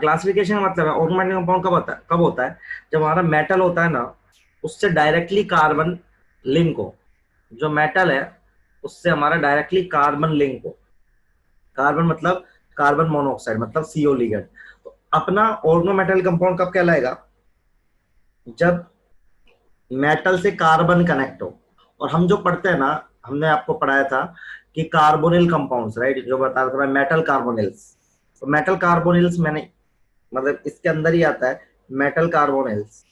Classification का मतलब है ऑर्गेनोमेटल कंपाउंड कब होता है जब हमारा मेटल होता है ना उससे डायरेक्टली कार्बन लिंक हो। जो मेटल है उससे हमारा डायरेक्टली कार्बन लिंक हो। कार्बन मतलब कार्बन मोनोऑक्साइड मतलब सीओ लिगेंड। तो अपना ऑर्गेनोमेटल कंपाउंड कब कहलाएगा जब मेटल से कार्बन कनेक्ट हो। और हम जो पढ़ते हैं ना हमने आपको पढ़ाया था कि कार्बोनिल कंपाउंड्स राइट जो बता रहा था मेटल कार्बोनिल्स। तो मेटल कार्बोनिल्स मैंने मतलब इसके अंदर ही आता है मेटल कार्बोनिल्स।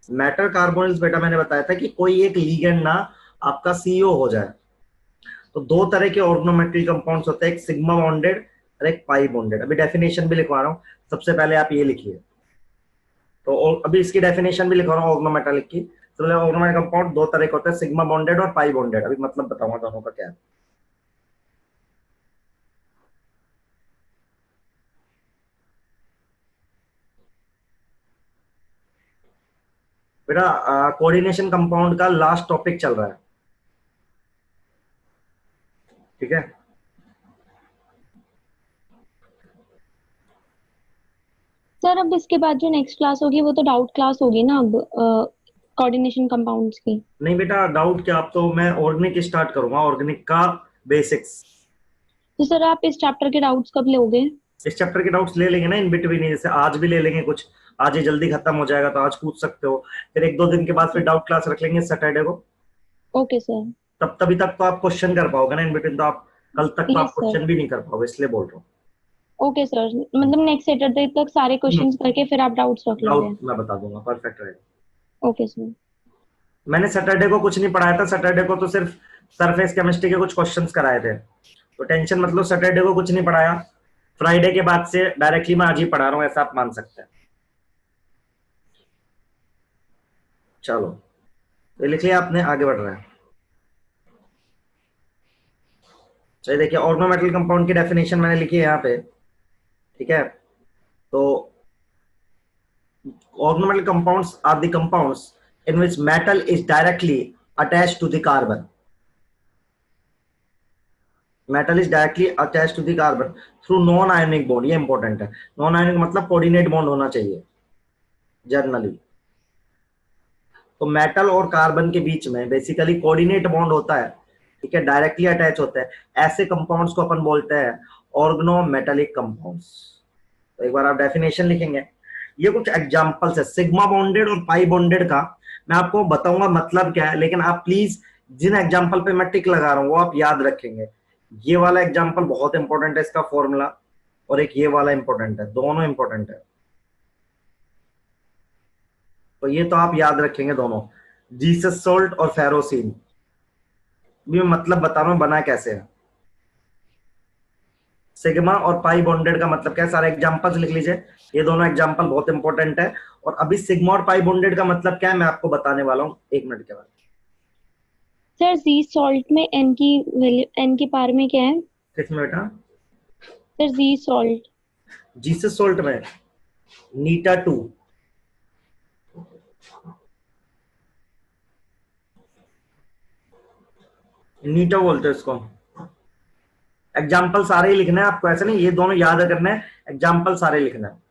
मेटल कार्बोनिल्स बेटा मैंने बताया था कि कोई एक लीगेंड ना आपका सीओ हो जाए। तो दो तरह के ऑर्गेनोमेटल कंपाउंड्स होते हैं एक सिग्मा बॉन्डेड और एक पाई बॉन्डेड। अभी डेफिनेशन भी लिखवा रहा हूँ सबसे पहले आप ये लिखिए। तो अभी इसकी डेफिनेशन भी लिखवा रहा हूँ ऑर्गेनोमेटालिक की। तो ऑर्गेनोमेटल कंपाउंड दो तरह के होते हैं सिग्मा बॉन्डेड और पाई बॉन्डेड। अभी मतलब बताऊंगा दोनों का क्या है। बेटा कोऑर्डिनेशन कंपाउंड का लास्ट टॉपिक चल रहा है ठीक है। सर अब इसके बाद जो नेक्स्ट क्लास होगी वो तो डाउट क्लास होगी ना अब, कोऑर्डिनेशन कंपाउंड्स की। नहीं बेटा डाउट क्या आप तो मैं ऑर्गेनिक स्टार्ट करूंगा ऑर्गेनिक का बेसिक्स। तो सर आप इस चैप्टर के डाउट्स कब लोगे? इस चैप्टर के डाउट्स ले लेंगे ना इन बिटवीन जैसे आज भी ले लेंगे कुछ। आज ये जल्दी खत्म हो जाएगा तो आज पूछ सकते हो। फिर एक दो दिन के बाद फिर डाउट क्लास रख लेंगे सैटरडे को। Okay sir. तब तभी तक तो आप क्वेश्चन कर पाओगे ना इन बिटवीन। तो आप कल तक तो आप यस सर। क्वेश्चन भी नहीं कर पाओगे इसलिए बोल रहा ओके सर, मतलब नेक्स्ट सैटरडे तक सारे हूँ। क्वेश्चंस करके फिर आप डाउट्स रख लोगे? डाउट मैं बता दूंगा परफेक्ट रहेगा। Okay sir. मैंने सैटरडे को कुछ नहीं पढ़ाया था सैटरडे को तो सिर्फ सरफेस केमिस्ट्री के कुछ क्वेश्चंस कराए थे। तो टेंशन मतलब सैटरडे को कुछ नहीं पढ़ाया। फ्राइडे के बाद से डायरेक्टली मैं आज ही पढ़ा रहा हूँ ऐसा आप मान सकते हैं। चलो तो लिख लिया आपने आगे बढ़ रहा है। चलिए देखिए ऑर्गेनोमेटल कंपाउंड की डेफिनेशन मैंने लिखी है यहाँ पे ठीक है। तो ornamental compounds are the compounds in which metal is directly attached to the carbon. Metal is directly attached to the carbon through non-ionic bond. ये इंपॉर्टेंट है। नॉन आयनिक मतलब कोऑर्डिनेट बॉन्ड होना चाहिए जनरली। तो मेटल और carbon के बीच में basically coordinate bond होता है ठीक है डायरेक्टली अटैच होता है। ऐसे कंपाउंड्स को अपन बोलते हैं ऑर्गेनोमेटालिक कंपाउंड्स। तो एक बार आप डेफिनेशन लिखेंगे। ये कुछ एग्जांपल्स है सिग्मा बॉन्डेड और पाई बॉन्डेड का। मैं आपको बताऊंगा मतलब क्या है लेकिन आप प्लीज जिन एग्जांपल पे मैं टिक लगा रहा हूं वो आप याद रखेंगे। ये वाला एग्जांपल बहुत इंपॉर्टेंट है इसका फॉर्मूला। और एक ये वाला इंपॉर्टेंट है दोनों इंपॉर्टेंट है। तो ये तो आप याद रखेंगे दोनों जीसस सोल्ट और फेरोसिन। भी मैं मतलब बता रहा हूं बना कैसे है। सिग्मा और पाई बॉन्डेड का मतलब क्या है सारे एग्जांपल्स लिख लीजिए। ये दोनों एग्जांपल बहुत इंपॉर्टेंट है। और अभी सिग्मा और पाई बॉन्डेड का मतलब क्या है मैं आपको बताने वाला हूँ एक मिनट के बाद। सर जी सॉल्ट में एन की वैल्यू, एन के पार में क्या है? किसमें बेटा सर जी सॉल्ट। जीसस सोल्ट में नीटा टू। नीटा बोलते हैं इसको। एग्जाम्पल सारे ही लिखना है आपको ऐसे नहीं ये दोनों याद करना है। एग्जाम्पल सारे लिखना है।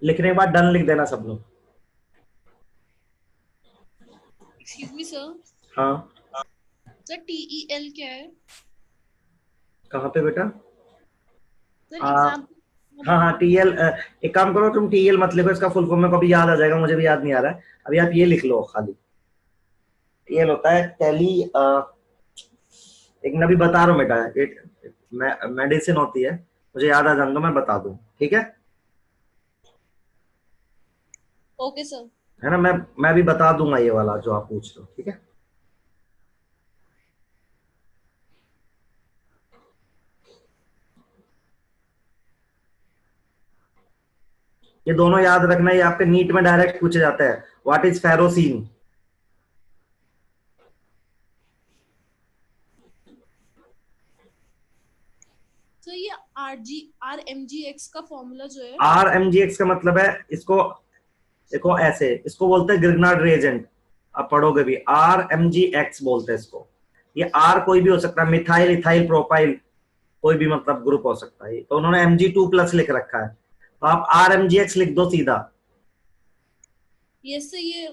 लिखने के बाद डन लिख देना सब लोग। Excuse me sir. हाँ सर TEL क्या है? कहाँ पे बेटा सर आ, एग्जाम। हाँ हाँ टीएल। एक काम करो तुम टीएल मत लिखो इसका फुल फॉर्म मेरे को अभी याद आ जाएगा मुझे भी याद नहीं आ रहा है। अभी आप ये लिख लो खाली। टीएल होता है टेली एक मैं अभी बता रहा हूँ बेटा एक मेडिसिन होती है। मुझे याद आ जाऊंगा मैं बता दूं ठीक है। Okay sir. है ना। मैं भी बता दूंगा ये वाला जो आप पूछ रहे हो, ठीक है। ये दोनों याद रखना, ये आपके नीट में डायरेक्ट पूछे जाते हैं। What is ferrocene? सर ये RMGX का फॉर्मूला जो है। RMGX का मतलब है, इसको देखो ऐसे, इसको बोलते हैं ग्रिग्नार्ड रिएजेंट। आप पढ़ोगे भी, RMGX बोलते हैं इसको। ये आर कोई भी हो सकता है, मिथाइल, इथाइल, प्रोपाइल, कोई भी मतलब ग्रुप हो सकता है। तो उन्होंने Mg2+ लिख रखा है, तो आप RMGX लिख दो सीधा। यस सर, ये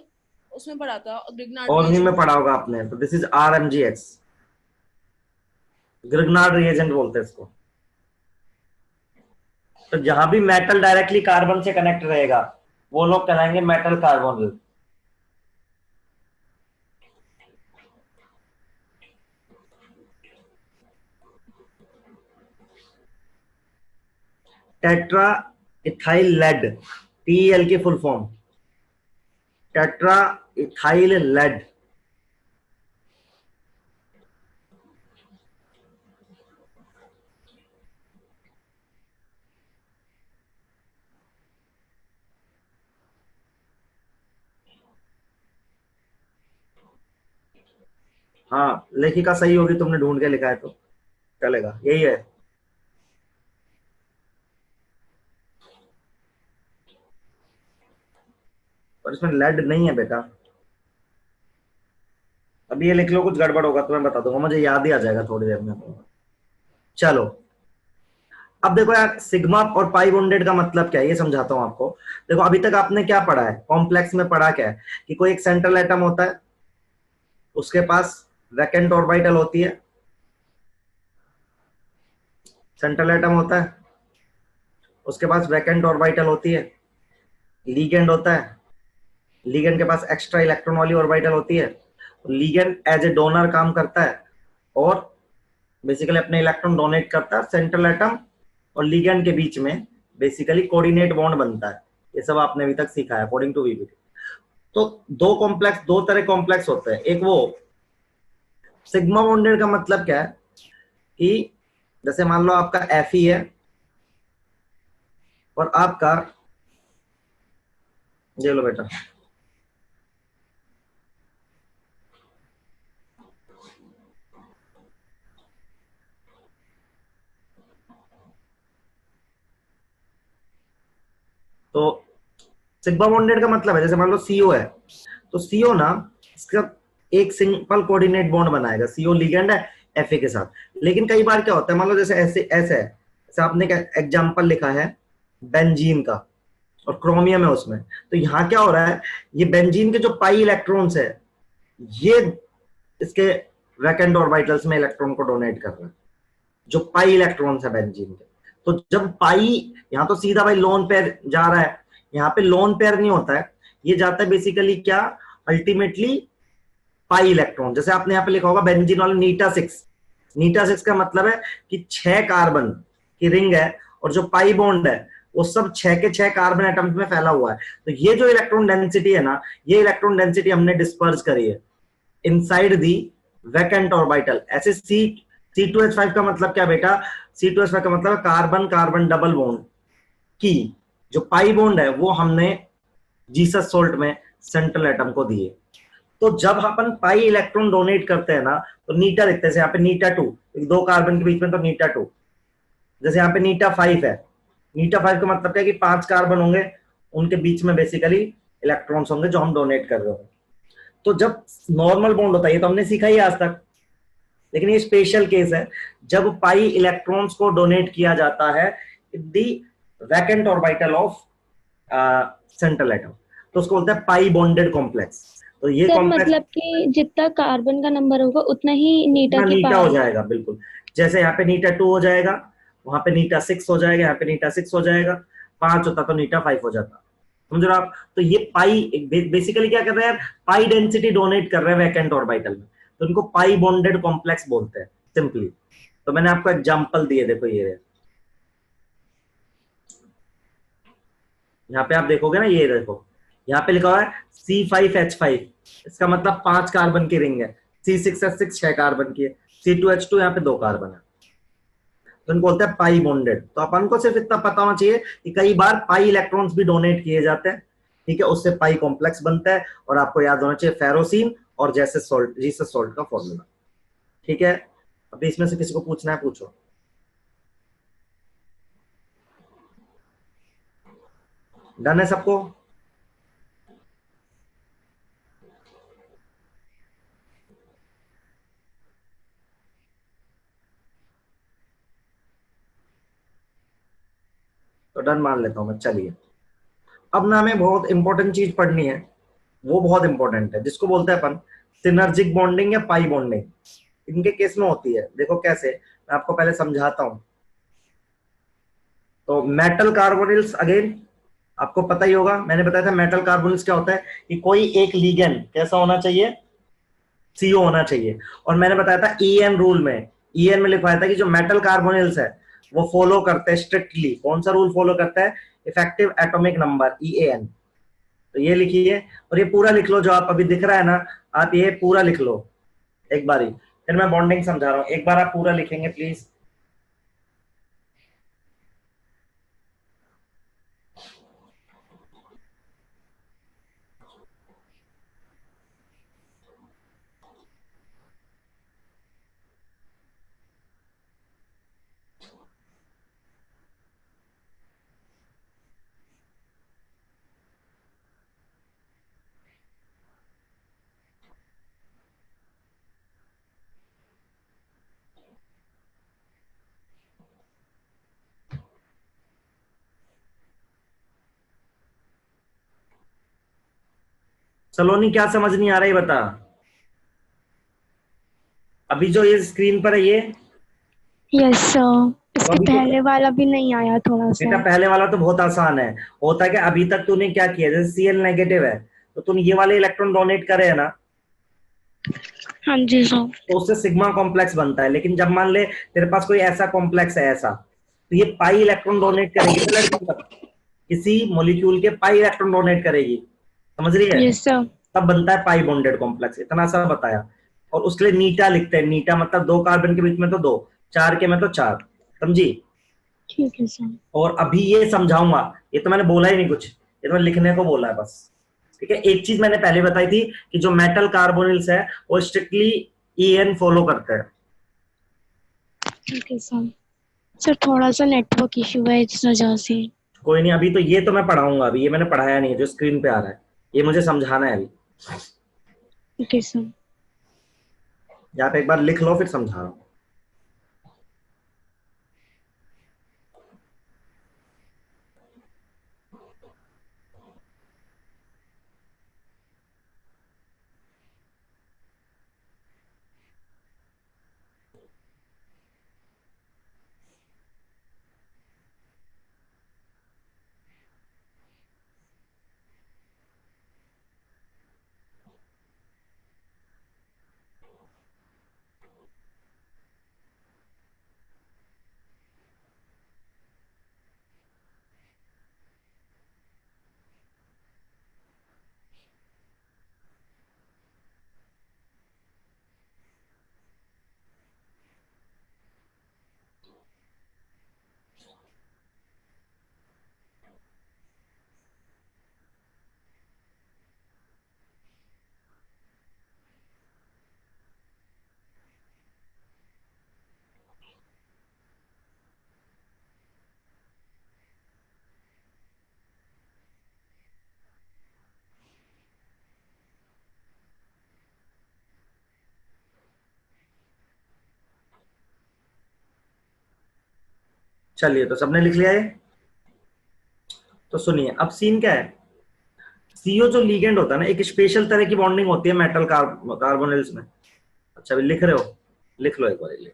उसमें पढ़ा था ग्रिग्नार्ड और में रिएजेंट। पढ़ा होगा आपने, तो this is RMGX, Grignard reagent बोलते हैं इसको। तो जहां भी मेटल डायरेक्टली कार्बन से कनेक्ट रहेगा वो लोग कहलाएंगे metal carbonyl. Tetra ethyl lead, TEL की full form, tetra ethyl lead. हाँ, लेखिका सही होगी, तुमने ढूंढ के लिखा है तो चलेगा, यही है। पर इसमें लेड नहीं है बेटा। अभी ये लिख लो, कुछ गड़बड़ होगा तो मैं बता दूंगा, मुझे याद ही आ जाएगा थोड़ी देर में। चलो, अब देखो यार, सिग्मा और पाई बॉन्डेड का मतलब क्या है ये समझाता हूं आपको। देखो अभी तक आपने क्या पढ़ा है, कॉम्प्लेक्स में पढ़ा क्या है, कि कोई एक सेंट्रल एटम होता है, उसके पास वैकेंट ऑर्बिटल होती है, सेंट्रल एटम होता है, उसके पास वैकेंट ऑर्बिटल होती है, लीगेंड होता है, लीगेंड के पास एक्स्ट्रा इलेक्ट्रॉन वाली ऑर्बिटल होती है। लीगेंड एज ए डोनर काम करता है और बेसिकली अपने इलेक्ट्रॉन डोनेट करता है। सेंट्रल एटम और लीगेंड के बीच में बेसिकली कोऑर्डिनेट बॉन्ड बनता है। ये सब आपने अभी तक सीखा है अकॉर्डिंग टू वीबीटी। तो दो तरह कॉम्प्लेक्स होते हैं। एक वो सिग्मा बॉन्डेड का मतलब क्या है, कि जैसे मान लो आपका Fe है और आपका, ये लो बेटा, तो सिग्मा बॉन्डेड का मतलब है, जैसे मान लो CO है, तो CO ना, इसका एक सिंपल कोऑर्डिनेट बॉन्ड बनाएगा। CO लिगेंड है Fa के साथ। लेकिन कई बार क्या होता है, मान लो जैसे ऐसे ऐसे है, जैसे आपने एग्जाम्पल लिखा है बेंजीन का और क्रोमियम है उसमें, तो यहाँ क्या हो रहा है, ये बेंजीन के जो पाई इलेक्ट्रॉन्स है, ये इसके वैकेंट ऑर्बिटल्स में इलेक्ट्रॉन को डोनेट कर रहा है, जो पाई इलेक्ट्रॉन्स है बेंजीन के। तो जब पाई, यहाँ तो सीधा भाई लोन पेयर जा रहा है, यहाँ पे लोन पेयर नहीं होता है, ये जाता है बेसिकली क्या, अल्टीमेटली पाई इलेक्ट्रॉन। जैसे आपने यहाँ पे लिखा होगा बेंजीन वाले नीटा 6, नीटा 6 का मतलब है कि 6 कार्बन की रिंग है और जो पाई बॉन्ड है वो सब 6 के 6 कार्बन एटम्स में फैला हुआ है। तो ये जो इलेक्ट्रॉन डेंसिटी है ना, ये इलेक्ट्रॉन डेंसिटी हमने डिस्पर्स करी है इनसाइड दी वैकेंट ऑर्बिटल। ऐसे C2H5 का मतलब क्या बेटा, C2H5 का मतलब कार्बन कार्बन डबल बॉन्ड की जो पाई बॉन्ड है वो हमने जीसस सोल्ट में सेंट्रल एटम को दिए। तो जब अपन पाई इलेक्ट्रॉन डोनेट करते हैं ना, तो नीटा लिखते हैं, यहाँ पे नीटा 2, 2 कार्बन के बीच में, तो नीटा 2। जैसे यहाँ पे नीटा 5 है, नीटा 5 का मतलब क्या है कि 5 कार्बन होंगे, उनके बीच में बेसिकली इलेक्ट्रॉन्स होंगे जो हम डोनेट कर रहे हो। तो जब नॉर्मल बॉन्ड होता है, ये तो हमने सीखा ही आज तक, लेकिन ये स्पेशल केस है जब पाई इलेक्ट्रॉन्स को डोनेट किया जाता है the vacant orbital of central atom, तो उसको बोलते हैं पाई बॉन्डेड कॉम्प्लेक्स। तो ये सर कॉम्प्लेक्स मतलब कि जितना कार्बन का नंबर होगा उतना ही नीटा उतना की नीटा हो पाई। जाएगा, बिल्कुल। जैसे यहाँ पे नीटा 2 हो जाएगा, वहां पे नीटा 6 हो जाएगा, यहाँ पे नीटा 6 हो जाएगा, 5 होता तो नीटा 5 हो जाता। समझ रहे हो आप? तो ये पाई बेसिकली क्या कर रहे हैं यार, पाई डेंसिटी डोनेट कर रहे हैं वैकेंट ऑर्बिटल में, तो उनको पाई बॉन्डेड कॉम्प्लेक्स बोलते हैं सिंपली। तो मैंने आपको एग्जांपल दिए, देखो ये यहाँ पे आप देखोगे ना, ये देखो यहाँ पे लिखा हुआ है C5H5, इसका मतलब 5 कार्बन की रिंग है। C6H6 6 कार्बन की है। C2H2 यहाँ पे 2 कार्बन है, तो इनको बोलते हैं पाई बॉन्डेड। तो अपन को सिर्फ इतना पता होना चाहिए कि कई बार पाई इलेक्ट्रॉन्स भी डोनेट किए जाते हैं, ठीक है, उससे पाई कॉम्प्लेक्स बनता है। और आपको याद होना चाहिए फेरोसिन और जैसे सोल्ट, जीसस सोल्ट का फॉर्मूला, ठीक है। अभी इसमें से किसी को पूछना है, पूछो। डन है सबको? तो डन मान लेता हूं मैं। चलिए, अब ना हमें बहुत इंपॉर्टेंट चीज पढ़नी है, वो बहुत इंपॉर्टेंट है, जिसको बोलते हैं अपन सिनर्जिक बॉन्डिंग या पाई बॉन्डिंग। इनके केस में होती है, देखो कैसे, मैं आपको पहले समझाता हूं। तो मेटल कार्बोनिल्स, अगेन आपको पता ही होगा, मैंने बताया था मेटल कार्बोनिल्स क्या होता है, कि कोई एक लीगेंड कैसा होना चाहिए, सीओ होना चाहिए। और मैंने बताया था ईएन रूल में, ईएन में लिखवाया था कि जो मेटल कार्बोनिल्स है वो फॉलो करते हैं स्ट्रिक्टली, कौन सा रूल फॉलो करता है, इफेक्टिव एटॉमिक नंबर, ईएन। तो ये लिखिए, और ये पूरा लिख लो जो आप अभी दिख रहा है ना, आप ये पूरा लिख लो एक बारी, फिर मैं बॉन्डिंग समझा रहा हूं, एक बार आप पूरा लिखेंगे प्लीज। सलोनी क्या समझ नहीं आ रहा है बता। अभी जो ये स्क्रीन पर है ये, यस सर, तो इसके अभी तो पहले वाला भी नहीं आया थोड़ा सा। बेटा पहले वाला तो बहुत आसान है। होता है कि अभी तक तूने क्या किया, जैसे Cl नेगेटिव है तो तूने ये वाले इलेक्ट्रॉन डोनेट करे है ना, हाँ जी सर। तो उससे सिग्मा कॉम्प्लेक्स बनता है। लेकिन जब मान ले तेरे पास कोई ऐसा कॉम्प्लेक्स है ऐसा, तो ये पाई इलेक्ट्रॉन डोनेट करेगी ना लड़की, तब किसी मॉलिक्यूल के पाई इलेक्ट्रॉन डोनेट करेगी, समझ रही है, यस सर। तब बनता है पाई बॉन्डेड कॉम्प्लेक्स। इतना सा बताया। और उसके लिए नीटा लिखते हैं, नीटा मतलब 2 कार्बन के बीच में तो 2, 4 के में तो 4, समझी। ठीक है सर। और अभी ये समझाऊंगा, ये तो मैंने बोला ही नहीं कुछ, ये तो मैंने लिखने को बोला है बस, ठीक है। एक चीज मैंने पहले बताई थी कि जो मेटल कार्बोनिल्स है वो स्ट्रिक्टली ईएन फॉलो करते हैं। ठीक है सर। सर थोड़ा सा नेटवर्क इशू है इस वजह से। कोई नहीं, अभी तो ये तो मैं पढ़ाऊंगा, अभी ये मैंने पढ़ाया नहीं है जो स्क्रीन पे आ रहा है, ये मुझे समझाना है अभी। ठीक है सर। यहाँ पे एक बार लिख लो फिर समझा रहा हूँ। चलिए, तो सबने लिख लिया है। तो सुनिए, अब सीन क्या है, सीओ जो लीगेंड होता है ना, एक स्पेशल तरह की बॉन्डिंग होती है मेटल कार्बोनिल्स में। अच्छा, अभी लिख रहे हो, लिख लो एक बार, लिख।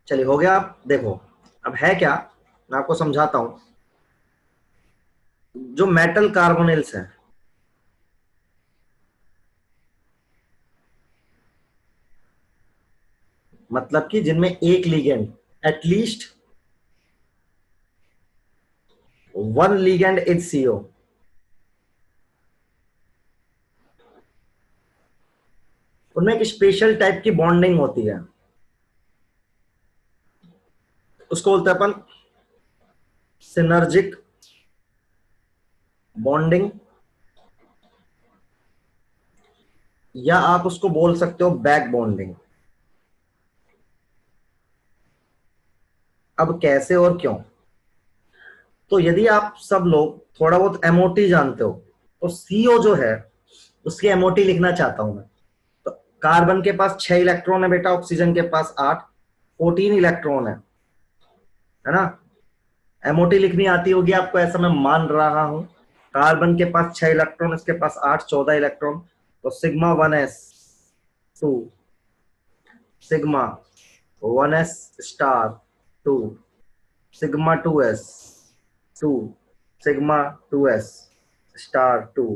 चलिए हो गया। आप देखो अब है क्या, मैं आपको समझाता हूं। जो मेटल कार्बोनिल्स है, मतलब कि जिनमें एक ligand, at least one ligand is CO, उनमें एक स्पेशल टाइप की बॉन्डिंग होती है, उसको बोलते हैं अपन सिनर्जिक बॉन्डिंग, या आप उसको बोल सकते हो बैक बॉन्डिंग। अब कैसे और क्यों? तो यदि आप सब लोग थोड़ा बहुत एमओटी जानते हो, तो सीओ जो है उसकी एमओटी लिखना चाहता हूं मैं। तो कार्बन के पास 6 इलेक्ट्रॉन है बेटा, ऑक्सीजन के पास 8, 14 इलेक्ट्रॉन है ना। एमओटी लिखनी आती होगी आपको, ऐसा मैं मान रहा हूं। कार्बन के पास 6 इलेक्ट्रॉन, इसके पास 8, 14 इलेक्ट्रॉन। तो sigma 1s2, sigma 1s star 2, sigma 2s 2, sigma 2s star 2।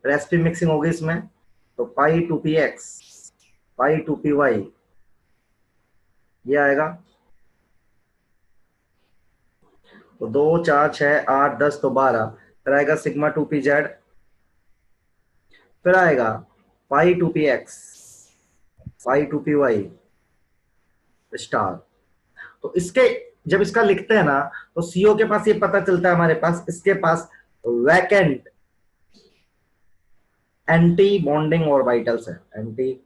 Recipe mixing होगी इसमें, तो पाई 2px, पाई 2py, ये आएगा। तो 2 4 6 8 10, तो 12। फिर आएगा सिग्मा 2pz, फिर आएगा पाई 2px, पाई 2py स्टार। तो इसके जब इसका लिखते हैं ना, तो सीओ के पास ये पता चलता है हमारे पास, इसके पास वैकेंट एंटी बॉन्डिंग ऑर्बिटल्स है, एंटी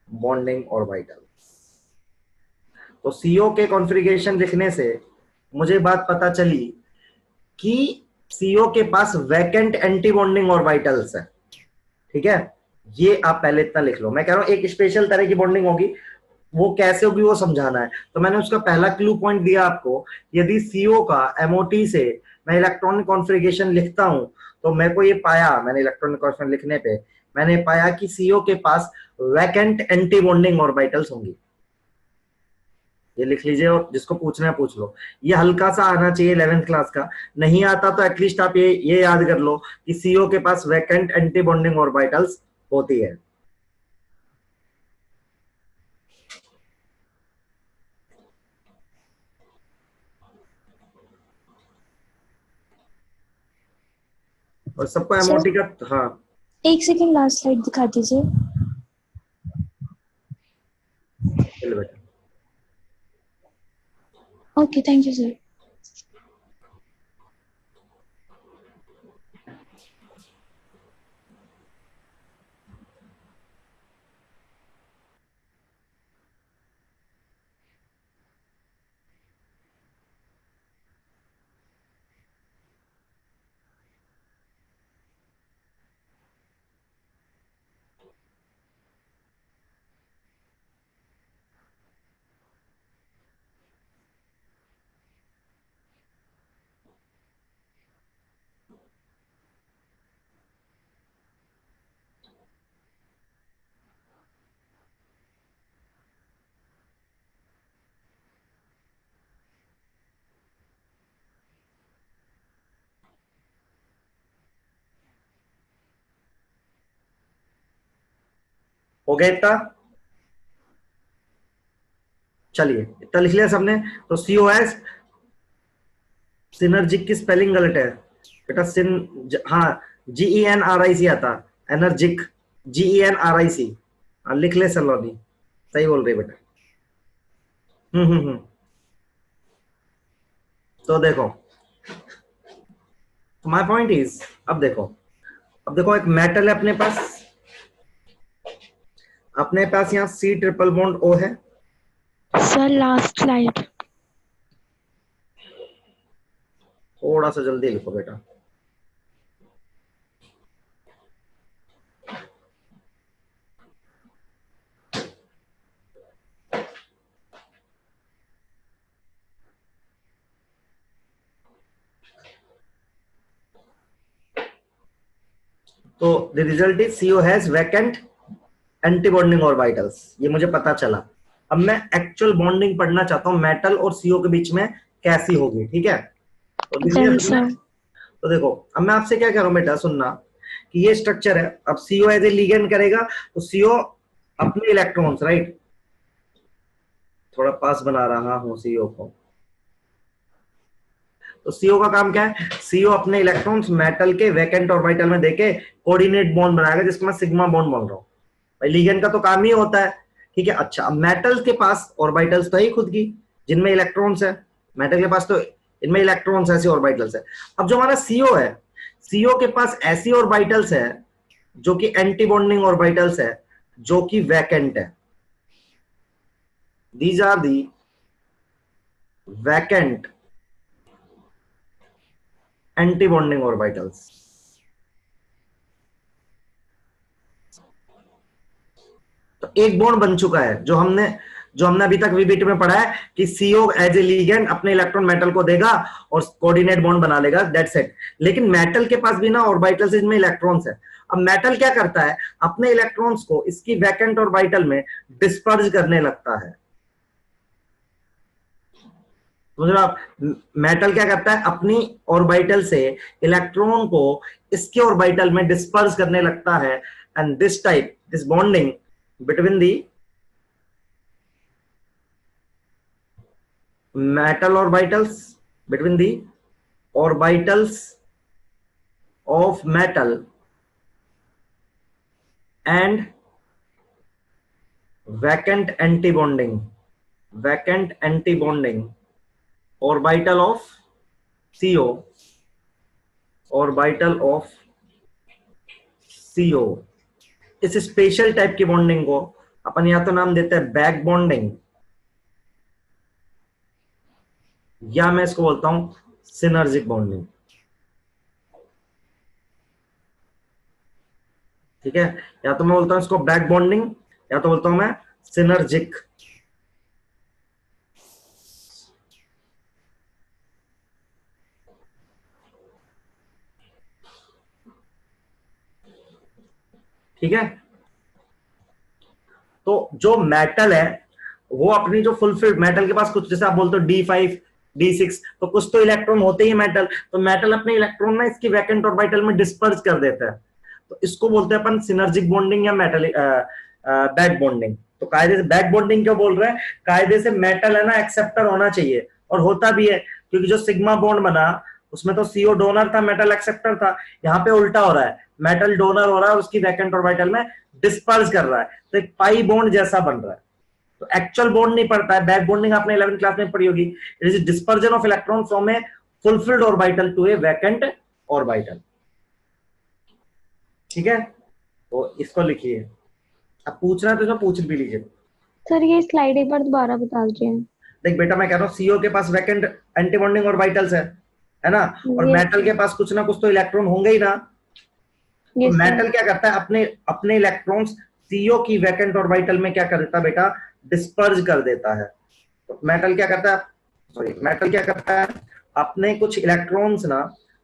बॉन्डिंग ऑर्बिटल्स। तो सीओ के कॉन्फ़िगरेशन लिखने से मुझे बात पता चली कि सीओ के पास वैकेंट एंटी बॉन्डिंग ऑर्बिटल्स है। ठीक है, ये आप पहले इतना लिख लो। मैं कह रहा हूं एक स्पेशल तरह की बॉन्डिंग होगी, वो कैसे होगी वो समझाना है। तो मैंने उसका पहला क्लू पॉइंट दिया आपको, यदि सीओ का एमओटी से मैं इलेक्ट्रॉनिक कॉन्फ़िगरेशन लिखता हूं, तो मेरे को ये पाया, मैंने इलेक्ट्रॉनिक कॉन्फ़िगरेशन लिखने पे मैंने पाया कि सीओ के पास वैकेंट एंटी बॉन्डिंग ऑर्बिटल्स होंगी। ये लिख लीजिए, और जिसको पूछना है पूछ लो। ये हल्का सा आना चाहिए 11th क्लास का, नहीं आता तो एटलीस्ट आप ये याद कर लो कि सीओ के पास वैकेंट एंटी बॉन्डिंग ऑर्बिटल्स होती है। और सबको सर एमओटी का, हाँ एक सेकंड लास्ट स्लाइड दिखा दीजिए। चलो बेटा। Okay, thank you sir. हो गया इतना? चलिए इतना लिख लिया सबने। तो सीओएस, सिनर्जिक की स्पेलिंग गलत है बेटा। हाँ, GENRIC आता, एनर्जिक GENRIC। हाँ लिख ले सलोनी, सही बोल रही बेटा। हम्म। तो देखो, माय पॉइंट इज, अब देखो एक मेटल है अपने पास, यहाँ C ट्रिपल बॉन्ड O है। Sir last slide. थोड़ा सा जल्दी लिखो बेटा। तो the result is CO has vacant antibonding orbitals, ये मुझे पता चला। अब मैं एक्चुअल बॉन्डिंग पढ़ना चाहता हूँ मेटल और सीओ के बीच में कैसी होगी, ठीक है। तो लिख लिया डन सबने? सर। तो देखो अब मैं आपसे क्या कह रहा हूँ बेटा, सुनना कि ये स्ट्रक्चर है। अब सीओ एज ए लिगेंड करेगा तो सीओ अपने इलेक्ट्रॉन्स, राइट, थोड़ा पास बना रहा हूं सीओ को। तो सीओ का काम क्या है, सीओ अपने इलेक्ट्रॉन्स मेटल के वैकेंट ऑर्बिटल में देके कोऑर्डिनेट बॉन्ड बनाएगा, जिसको मैं सिग्मा बॉन्ड बोल रहा हूँ। भाई लिगेंड का तो काम ही होता है, ठीक है। अच्छा, अब मेटल के पास ऑर्बिटल्स तो है ही खुद की, जिनमें इलेक्ट्रॉन्स है। मेटल के पास तो इनमें इलेक्ट्रॉन्स ऐसे ऑर्बिटल्स है। अब जो हमारा सीओ है, सीओ के पास ऐसी ऑर्बिटल्स है जो कि एंटी बॉन्डिंग ऑर्बिटल्स है, जो कि वैकेंट है। These are the vacant antibonding orbitals. तो एक बॉन्ड बन चुका है, जो हमने अभी तक वीबीट में पढ़ा है कि सीओ एज ए लिगेंड अपने इलेक्ट्रॉन मेटल को देगा और कोऑर्डिनेट बॉन्ड बना लेगा, दैट्स इट। लेकिन मेटल के पास भी ना ऑर्बिटल्स, इसमें इलेक्ट्रॉन्स है। अब मेटल क्या करता है, अपने इलेक्ट्रॉन्स को इसकी वैकेंट ऑर्बिटल में डिस्पर्ज करने लगता है। समझ रहे हो आप? मेटल क्या करता है, अपनी ऑर्बिटल से इलेक्ट्रॉन को इसके ऑर्बिटल में डिस्पर्स करने लगता है। And this bonding between the metal orbitals, between the orbitals of metal and vacant antibonding orbital of CO, orbital of CO। इस स्पेशल टाइप की बॉन्डिंग को अपन या तो नाम देते हैं बैक बॉन्डिंग, या मैं इसको बोलता हूं सिनर्जिक बॉन्डिंग, ठीक है। या तो मैं बोलता हूं इसको बैक बॉन्डिंग, या तो बोलता हूं मैं सिनर्जिक। ठीक है। तो जो मेटल है वो अपनी जो फुलफिल्ड, मेटल के पास कुछ, जैसे आप बोलते हो D5 D6, तो कुछ तो इलेक्ट्रॉन होते ही मेटल, तो मेटल अपने इलेक्ट्रॉन ना इसकी वैकेंट ऑर्बिटल में डिस्पर्स कर देता है। तो इसको बोलते हैं अपन सिनर्जिक बॉन्डिंग या मेटल बैक बॉन्डिंग। तो कायदे से बैक बॉन्डिंग क्यों बोल रहे हैं, कायदे से मेटल है ना एक्सेप्टर होना चाहिए, और होता भी है, क्योंकि जो सिग्मा बॉन्ड बना उसमें तो सीओ डोनर था, मेटल एक्सेप्टर था। यहाँ पे उल्टा हो रहा है, मेटल डोनर हो रहा है और उसकी वैकेंट ऑर्बिटल में डिस्पर्स कर रहा है, तो एक पाई बॉन्ड जैसा बन रहा है। तो एक्चुअल बॉन्ड नहीं पड़ता है। बैक बॉन्डिंग आपने 11th क्लास में पढ़ी होगी, it is dispersion of electron from a fulfilled orbital to a vacant orbital, ठीक है। तो इसको लिखिए, अब पूछना है तो इसमें पूछ भी लीजिए। सर ये स्लाइड एक बार दोबारा बता दीजिए। देख बेटा, मैं कह रहा हूँ सीओ के पास वैकेंट एंटी बॉन्डिंग ऑर्बिटल्स है ना, और यस मेटल के पास कुछ ना कुछ तो इलेक्ट्रॉन होंगे ही ना। तो यस सर। मेटल क्या करता है, अपने अपने इलेक्ट्रॉन्स सीओ की वैकेंट ऑर्बिटल में क्या कर देता है बेटा, डिस्पर्ज कर देता है। तो मेटल क्या करता है, सॉरी, मेटल क्या करता है, अपने कुछ इलेक्ट्रॉन्स ना,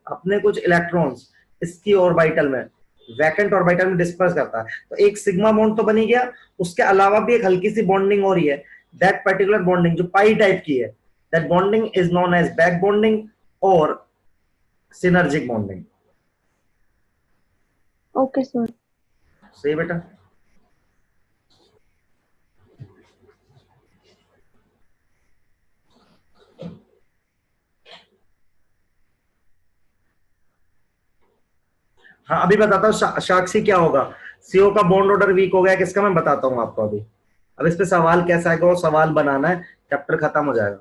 अपने कुछ इलेक्ट्रॉन्स इसकी ऑर्बिटल में, वैकेंट ऑर्बिटल में डिस्पर्स करता है। तो एक सिग्मा बॉन्ड तो बनी गया, उसके अलावा भी एक हल्की सी बॉन्डिंग हो रही है। दैट पर्टिकुलर बॉन्डिंग जो पाई टाइप की है, that bonding is known as back bonding और सिनर्जिक बॉन्डिंग। Okay sir. सही बेटा। हाँ अभी बताता हूँ साक्षी क्या होगा। सीओ का बॉन्ड ऑर्डर वीक हो गया किसका, मैं बताता हूँ आपको अभी। अब इस पे सवाल कैसा आएगा, वो सवाल बनाना है, चैप्टर खत्म हो जाएगा।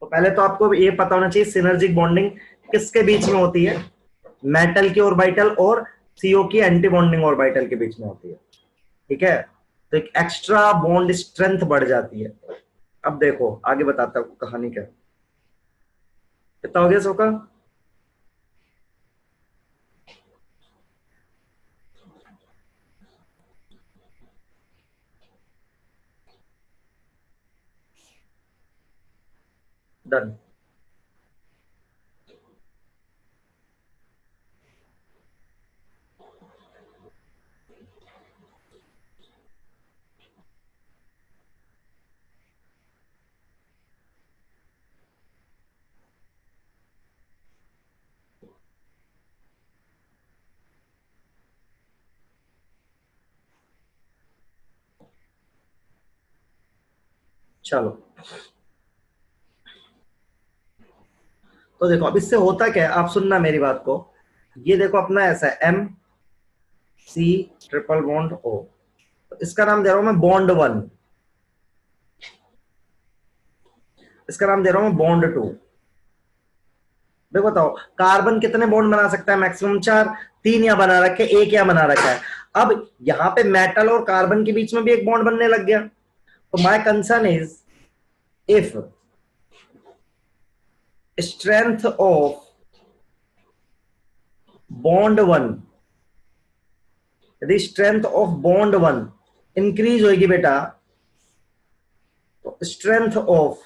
तो पहले तो आपको ये पता होना चाहिए सिनर्जिक बॉन्डिंग किसके बीच में होती है, मेटल की ऑर्बिटल और सीओ की एंटी बॉन्डिंग ऑर्बिटल के बीच में होती है, ठीक है। तो एक एक्स्ट्रा बॉन्ड स्ट्रेंथ बढ़ जाती है। अब देखो आगे बताता हूँ कहानी क्या। कितना हो गया सो का, डन। चलो, तो देखो अब इससे होता क्या है, आप सुनना मेरी बात को। ये देखो अपना ऐसा है M C triple bond O, इसका नाम दे रहा हूं मैं बॉन्ड 1, इसका नाम दे रहा हूं मैं बॉन्ड 2। देखो बताओ कार्बन कितने बॉन्ड बना सकता है, मैक्सिमम 4, 3 या बना रखे, 1 या बना रखा है। अब यहां पे मेटल और कार्बन के बीच में भी एक बॉन्ड बनने लग गया। तो my concern is if strength of bond 1, यदि स्ट्रेंथ ऑफ बॉन्ड 1 इंक्रीज होगी बेटा, तो स्ट्रेंथ ऑफ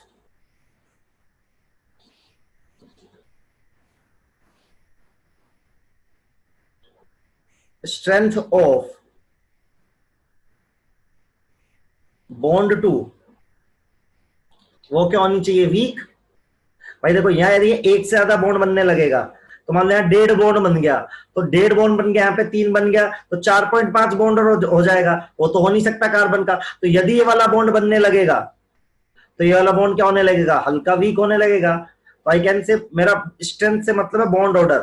बॉन्ड 2 वो क्या होनी चाहिए, वीक। भाई देखो यहां यदि एक से ज्यादा बॉन्ड बनने लगेगा, तो मान लो यहाँ 1.5 बॉन्ड बन गया, तो 1.5 बॉन्ड बन गया, यहाँ पे 3 बन गया, तो 4.5 बॉन्ड हो जाएगा। वो तो हो नहीं सकता कार्बन का। तो यदि ये वाला बॉन्ड बनने लगेगा, तो ये वाला बॉन्ड क्या होने लगेगा, हल्का वीक होने लगेगा। तो आई कैन से, मेरा स्ट्रेंथ से मतलब है बॉन्ड ऑर्डर,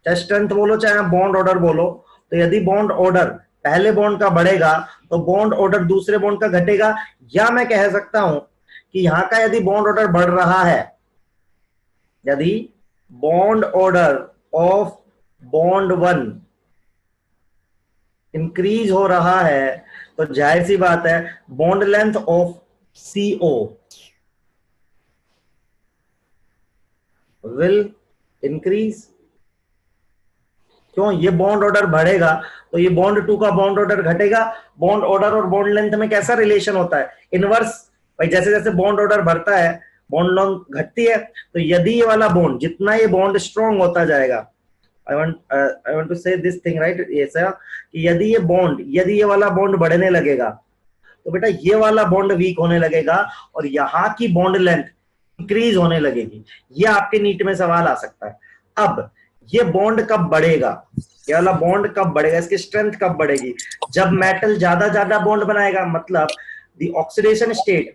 चाहे स्ट्रेंथ बोलो चाहे बॉन्ड ऑर्डर बोलो। तो यदि बॉन्ड ऑर्डर पहले बॉन्ड का बढ़ेगा, तो बॉन्ड ऑर्डर दूसरे बॉन्ड का घटेगा। या मैं कह सकता हूं कि यहां का यदि बॉन्ड ऑर्डर बढ़ रहा है, यदि bond order of bond 1 increase हो रहा है, तो जाहिर सी बात है bond length of CO will increase. क्यों, ये बॉन्ड ऑर्डर बढ़ेगा तो ये बॉन्ड 2 का बॉन्ड ऑर्डर घटेगा। बॉन्ड ऑर्डर और बॉन्ड लेंथ में कैसा रिलेशन होता है, इनवर्स। भाई जैसे जैसे बॉन्ड ऑर्डर बढ़ता है बॉन्ड लेंथ घटती है। तो यदि ये वाला बॉन्ड, जितना ये बॉन्ड स्ट्रॉन्ग होता जाएगा, आई वांट टू से दिस थिंग राइट, ऐसा कि यदि ये वाला बॉन्ड बढ़ने लगेगा, तो बेटा ये वाला बॉन्ड वीक होने लगेगा और यहाँ की बॉन्ड लेंथ इंक्रीज होने लगेगी। ये आपके नीट में सवाल आ सकता है। अब ये बॉन्ड कब बढ़ेगा, ये वाला बॉन्ड कब बढ़ेगा, इसकी स्ट्रेंथ कब बढ़ेगी, जब मेटल ज्यादा ज्यादा बॉन्ड बनाएगा। मतलब द ऑक्सीडेशन स्टेट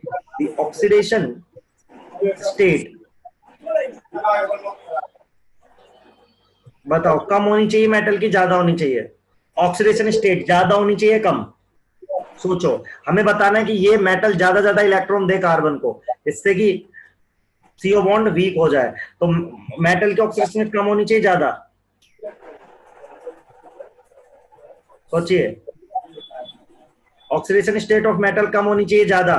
बताओ कम होनी चाहिए मेटल की, ज्यादा होनी चाहिए, ऑक्सीडेशन स्टेट ज्यादा होनी चाहिए कम। सोचो, हमें बताना है कि ये मेटल ज्यादा ज्यादा इलेक्ट्रॉन दे कार्बन को, इससे कि CO बॉन्ड वीक हो जाए। तो मेटल की ऑक्सीडेशन कम होनी चाहिए ज्यादा, सोचिए, ऑक्सीडेशन स्टेट ऑफ मेटल कम होनी चाहिए ज्यादा।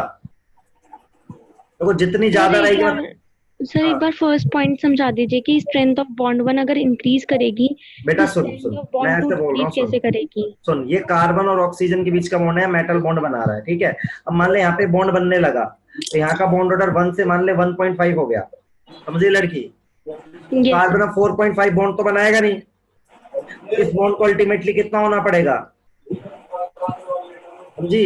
देखो जितनी ज्यादा रहेगी। सर एक बार फर्स्ट पॉइंट समझा दीजिए कि स्ट्रेंथ ऑफ बॉन्ड 1 अगर इंक्रीज करेगी, बेटा तो सुन स्ट्रेंथ ऑफ मैं बॉन्ड 2 ऐसे बोल रहा डिक्रीज हूँ, कैसे करेगी? सुन, ये कार्बन और ऑक्सीजन के बीच का बॉन्ड है, मेटल बॉन्ड बना रहा है, ठीक है। अब मान ले यहाँ पे बॉन्ड बनने लगा, तो यहाँ का बॉन्ड ऑर्डर 1 से मान ले 1.5 हो गया, समझिए लड़की। यस कार्बन 4.5 बॉन्ड तो बनाएगा नहीं, इस बॉन्ड को अल्टीमेटली कितना होना पड़ेगा, समझी।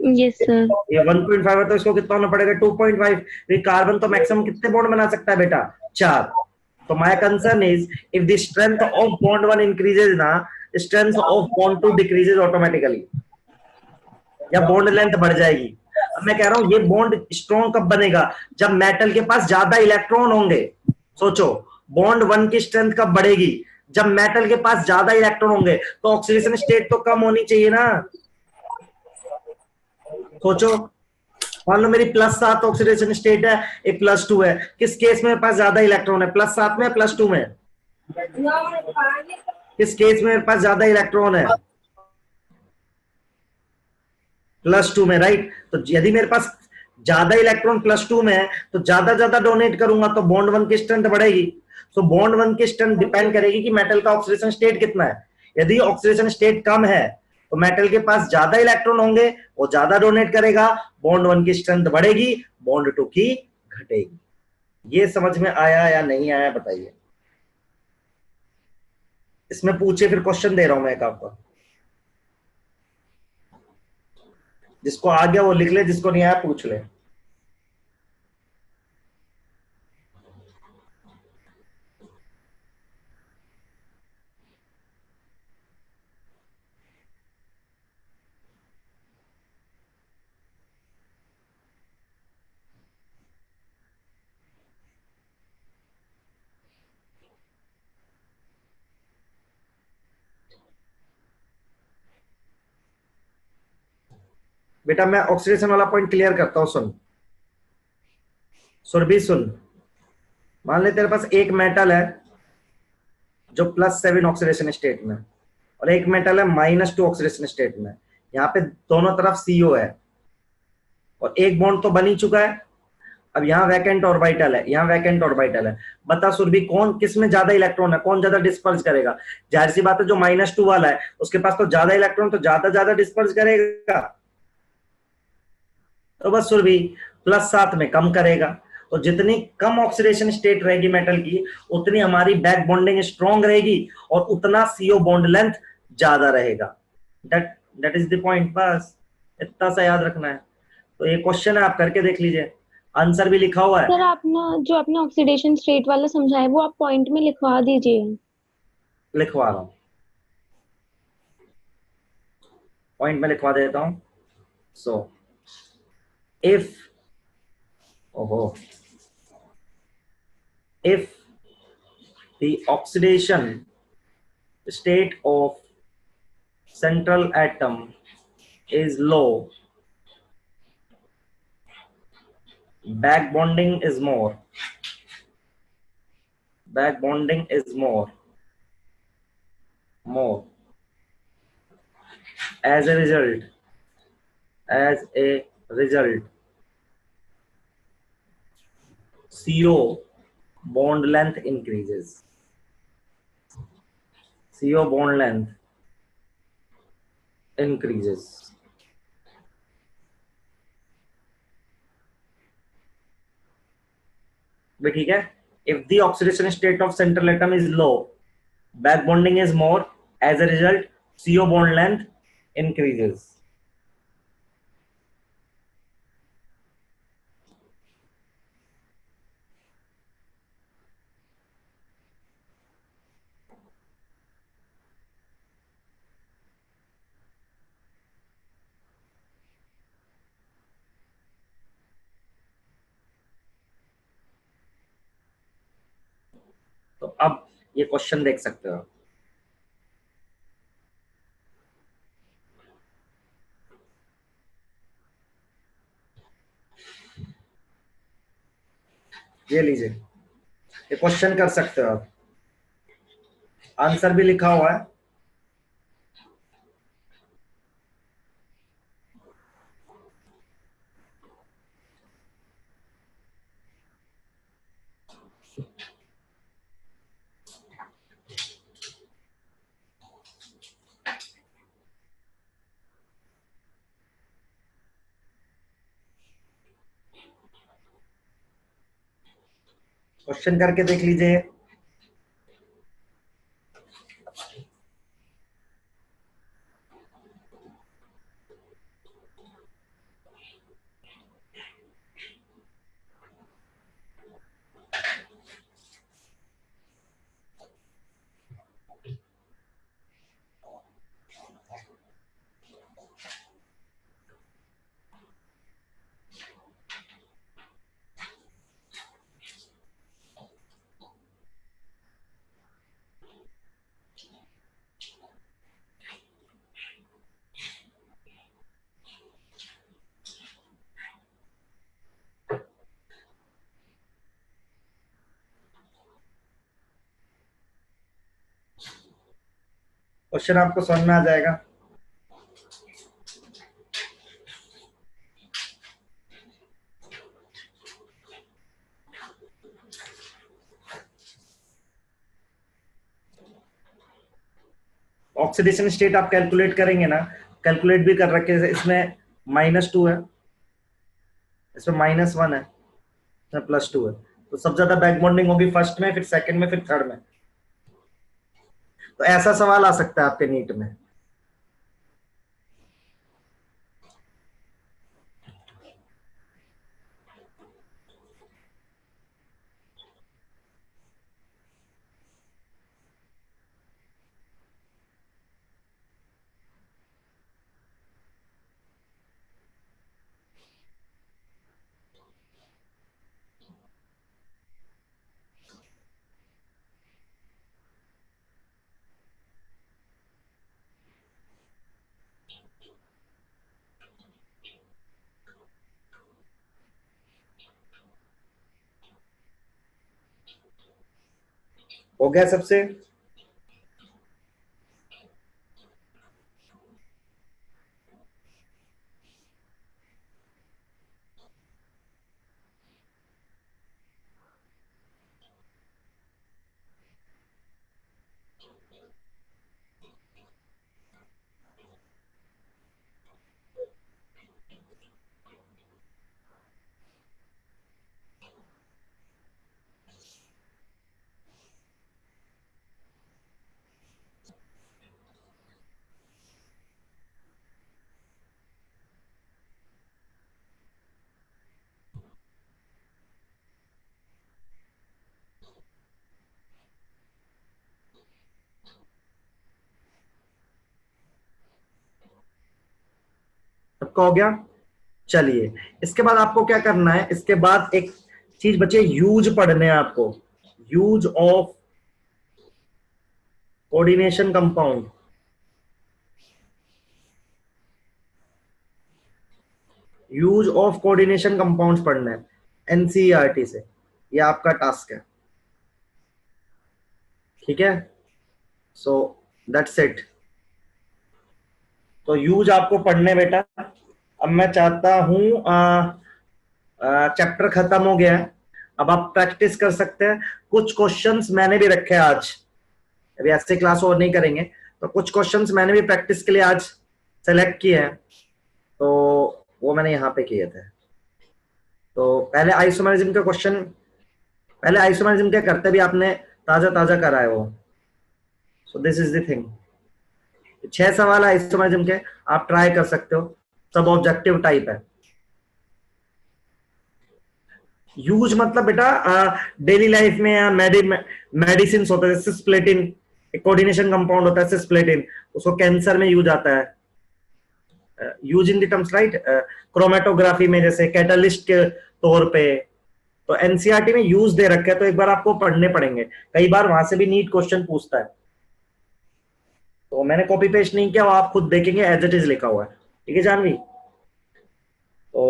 Yes sir. ये 1.5 है तो इसको कितना होना पड़ेगा 2.5। कार्बन तो मैक्सिमम कितने बॉन्ड बना सकता है बेटा, 4। तो my concern is if the strength of bond 1 increases ना, strength of bond 2 decreases automatically, या बॉन्ड लेंथ बढ़ जाएगी। अब मैं कह रहा हूं ये बॉन्ड स्ट्रॉन्ग कब बनेगा, जब मेटल के पास ज्यादा इलेक्ट्रॉन होंगे। सोचो बॉन्ड 1 की स्ट्रेंथ कब बढ़ेगी, जब मेटल के पास ज्यादा इलेक्ट्रॉन होंगे। तो ऑक्सीडेशन स्टेट तो कम होनी चाहिए ना। सोचो, मान लो मेरी +7 ऑक्सीडेशन स्टेट है, एक +2 है, किस केस में मेरे पास ज्यादा इलेक्ट्रॉन है, +7 में +2 में, किस केस में मेरे पास ज्यादा इलेक्ट्रॉन है, +2 में, राइट। तो यदि मेरे पास ज्यादा इलेक्ट्रॉन +2 में है, तो ज्यादा ज्यादा डोनेट करूंगा तो बॉन्ड 1 की स्ट्रेंथ बढ़ेगी। तो बॉन्ड 1 की स्ट्रेंथ डिपेंड करेगी कि मेटल का ऑक्सीडेशन स्टेट कितना है। यदि ऑक्सीडेशन स्टेट कम है तो मेटल के पास ज्यादा इलेक्ट्रॉन होंगे, वो ज्यादा डोनेट करेगा, बॉन्ड 1 की स्ट्रेंथ बढ़ेगी, बॉन्ड 2 की घटेगी। ये समझ में आया या नहीं आया बताइए। इसमें पूछे, फिर क्वेश्चन दे रहा हूं मैं एक आपका। जिसको आ गया वो लिख ले, जिसको नहीं आया पूछ ले। बेटा मैं ऑक्सीडेशन वाला पॉइंट क्लियर करता हूं, सुन। सुरभि सुन, मान ले तेरे पास एक मेटल है जो +7 ऑक्सीडेशन स्टेट में, और एक मेटल है -2 ऑक्सीडेशन स्टेट में। यहाँ पे दोनों तरफ CO है, और एक बॉन्ड तो बन ही चुका है। अब यहाँ वैकेंट ऑर्बिटल है, यहाँ वैकेंट ऑर्बिटल है। बता सुरभि, कौन किस में ज्यादा इलेक्ट्रॉन है, कौन ज्यादा डिस्पर्स करेगा? जाहिर सी बात है जो -2 वाला है उसके पास तो ज्यादा इलेक्ट्रॉन, तो ज्यादा ज्यादा डिस्पर्स करेगा। तो बस सुरभि +7 में कम करेगा। तो जितनी कम ऑक्सीडेशन स्टेट रहेगी मेटल की, उतनी हमारी बैक बॉन्डिंग स्ट्रॉन्ग रहेगी और उतना CO बॉन्ड लेंथ ज्यादा रहेगा। दैट इज द पॉइंट, बस इतना सा याद रखना है। तो ये क्वेश्चन है, आप करके देख लीजिए, आंसर भी लिखा हुआ है। सर आपने जो आपने ऑक्सीडेशन स्टेट वाला समझाया वो आप पॉइंट में लिखवा दीजिए। लिखवा रहा हूं, पॉइंट में लिखवा देता हूं। सो इफ, ओहो, if the oxidation state of central atom is low, back bonding is more, back bonding is more. As a result, CO bond length increases. CO bond length increases. भी ठीक है। If the oxidation state of central atom is low, back bonding is more. As a result, CO bond length increases. तो अब ये question देख सकते हो। ये लीजिए, ये क्वेश्चन कर सकते हो आप, आंसर भी लिखा हुआ है। क्वेश्चन करके देख लीजिए। क्वेश्चन आपको समझ में आ जाएगा। ऑक्सीडेशन स्टेट आप कैलकुलेट करेंगे ना, कैलकुलेट भी कर रखे हैं, इसमें -2 है, इसमें -1 है, इसमें +2 है। तो सबसे ज्यादा बैक बॉन्डिंग होगी फर्स्ट में, फिर सेकंड में, फिर थर्ड में। तो ऐसा सवाल आ सकता है आपके नीट में। हो गया सबसे? सबका हो गया? चलिए, इसके बाद आपको क्या करना है, इसके बाद एक चीज बचे, यूज पढ़ने हैं आपको। Use of coordination compound. Use of coordination compounds पढ़ना है एनसीईआरटी से, ये आपका टास्क है। ठीक है, सो दैट्स इट। तो यूज आपको पढ़ने बेटा। अब मैं चाहता हूं, चैप्टर खत्म हो गया है, अब आप प्रैक्टिस कर सकते हैं। कुछ क्वेश्चंस मैंने भी रखे हैं आज, अभी ऐसे क्लास और नहीं करेंगे, तो कुछ क्वेश्चंस मैंने भी प्रैक्टिस के लिए आज सेलेक्ट किए हैं, तो वो मैंने यहाँ पे किए थे। तो पहले आइसोमेरिज्म के क्वेश्चन, पहले आइसोमेरिज्म के करते भी आपने ताजा ताजा करा है वो। So this is the thing. 6 सवाल आइसोमेरिज्म के, आप ट्राई कर सकते हो, सब ऑब्जेक्टिव टाइप है। यूज मतलब बेटा डेली लाइफ में या मेडिसिन होता है, सिस्प्लेटिन कोऑर्डिनेशन कंपाउंड होता है, सिस्प्लेटिन, उसको कैंसर में यूज आता है। Use in the terms right, chromatography में जैसे कैटलिस्ट के तौर पे। तो एनसीईआरटी में यूज दे रखे हैं, तो एक बार आपको पढ़ने पड़ेंगे, कई बार वहां से भी नीट क्वेश्चन पूछता है। तो मैंने कॉपी पेस्ट नहीं किया, वो आप खुद देखेंगे एज इट इज लिखा हुआ है। ठीक है जानवी? तो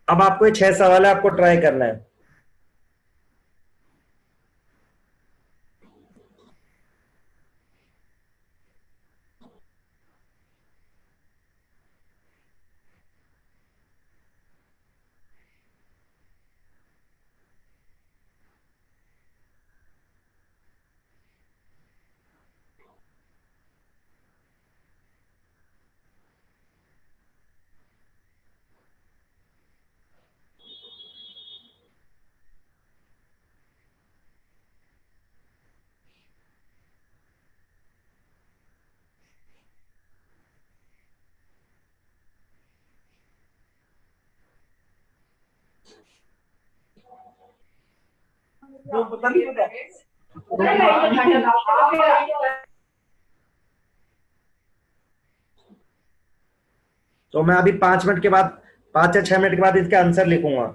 अब आपको ये 6 सवाल है, आपको ट्राई करना है। तो मैं अभी 5 मिनट के बाद, 5 या 6 मिनट के बाद इसके आंसर लिखूंगा।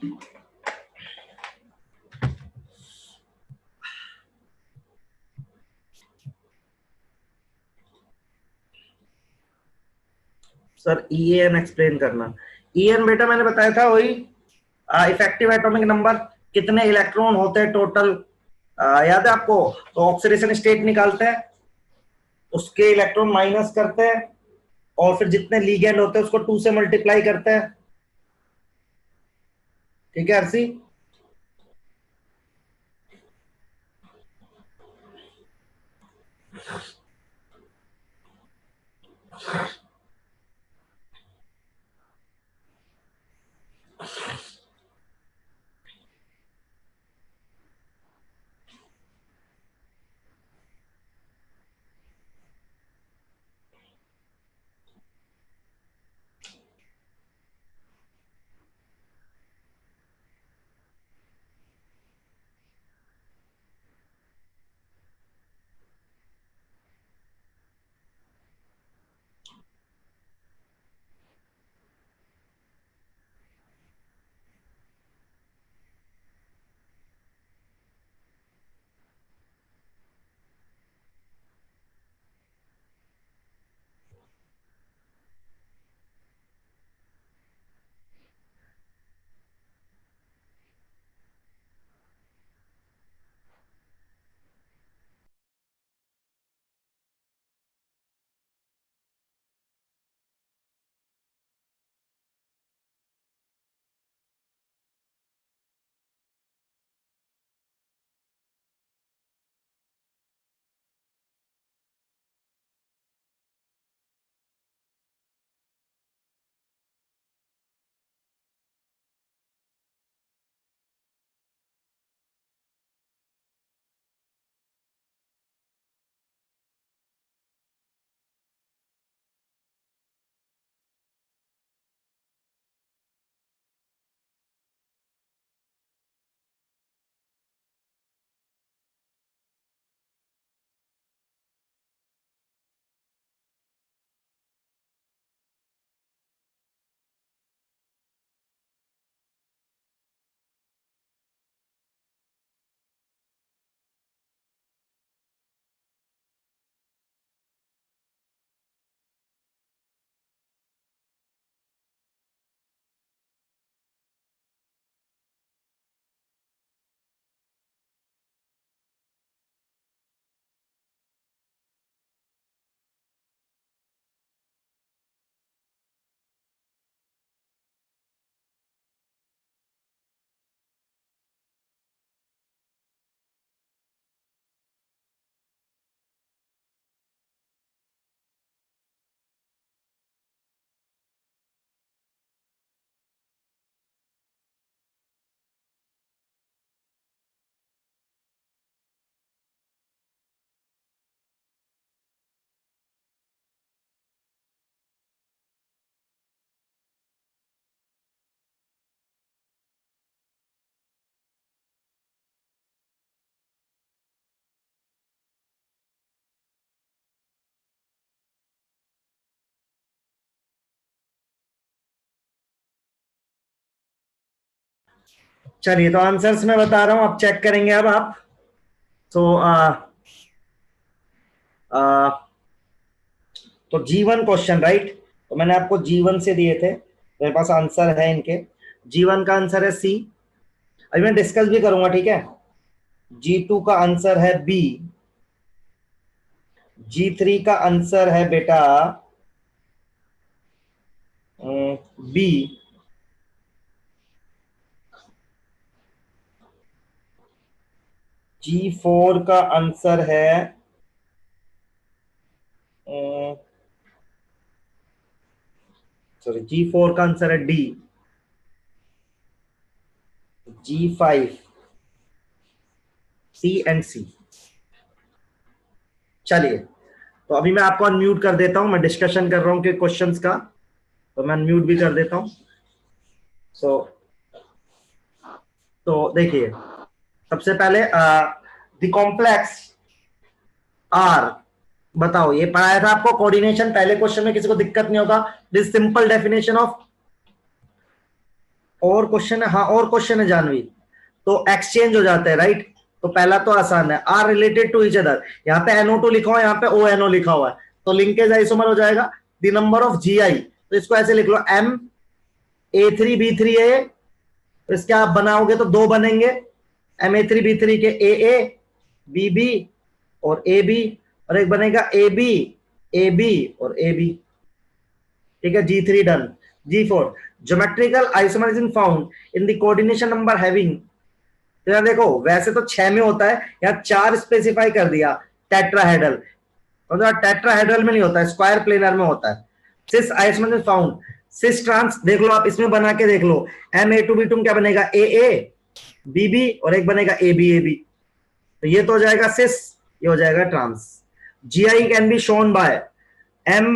सर ईएन एक्सप्लेन करना। ईएन बेटा मैंने बताया था वही इफेक्टिव एटॉमिक नंबर, कितने इलेक्ट्रॉन होते हैं टोटल, याद है आपको? तो ऑक्सीडेशन स्टेट निकालते हैं, उसके इलेक्ट्रॉन माइनस करते हैं, और फिर जितने लीगेंड होते हैं उसको 2 से मल्टीप्लाई करते हैं। ठीक है अर्सी? चलिए तो आंसर्स मैं बता रहा हूं, आप चेक करेंगे अब आप। तो तो जीवन क्वेश्चन राइट, तो मैंने आपको जीवन से दिए थे, मेरे पास आंसर है इनके। जीवन का आंसर है सी, अभी मैं डिस्कस भी करूंगा, ठीक है। G2 का आंसर है बी, G3 का आंसर है बेटा बी, G4 का आंसर है सॉरी, G4 का आंसर है डी, G5 सी एंड सी। चलिए तो अभी मैं आपको अनम्यूट कर देता हूं, मैं डिस्कशन कर रहा हूं कि क्वेश्चंस का, तो मैं अनम्यूट भी कर देता हूं। सो तो देखिए, सबसे पहले द कॉम्प्लेक्स आर, बताओ ये पढ़ाया था आपको कोऑर्डिनेशन, पहले क्वेश्चन में किसी को दिक्कत नहीं होगा। दिस सिंपल डेफिनेशन ऑफ और क्वेश्चन है, हाँ और क्वेश्चन है जानवी। तो एक्सचेंज हो जाता है राइट। तो पहला तो आसान है, are related to each other, यहाँ पे NO2 लिखा हुआ है, यहाँ पे ONO लिखा हुआ है, तो लिंकेज आइसोमर हो जाएगा। द नंबर ऑफ GI, तो इसको ऐसे लिख लो MA3B3A, तो इसके आप बनाओगे तो दो बनेंगे, MA3B3 के AA BB और AB, और एक बनेगा AB AB और AB। ठीक है, G3 done. G4, geometrical isomerism found in the coordination number having, तो यार देखो वैसे तो 6 में होता है, यहाँ 4 स्पेसिफाई कर दिया, टेट्राहेड्रल, मतलब टेट्राहेड्रल में नहीं होता है, स्क्वायर प्लेनर में होता है। सिस आइसोमरिज्म फाउंड, सिस ट्रांस देख लो आप, इसमें बना के देख लो, MA2B2 क्या बनेगा, AA BB और एक बनेगा AB AB, तो ये तो हो जाएगा सिस, ये हो जाएगा trans. GI can be shown by M,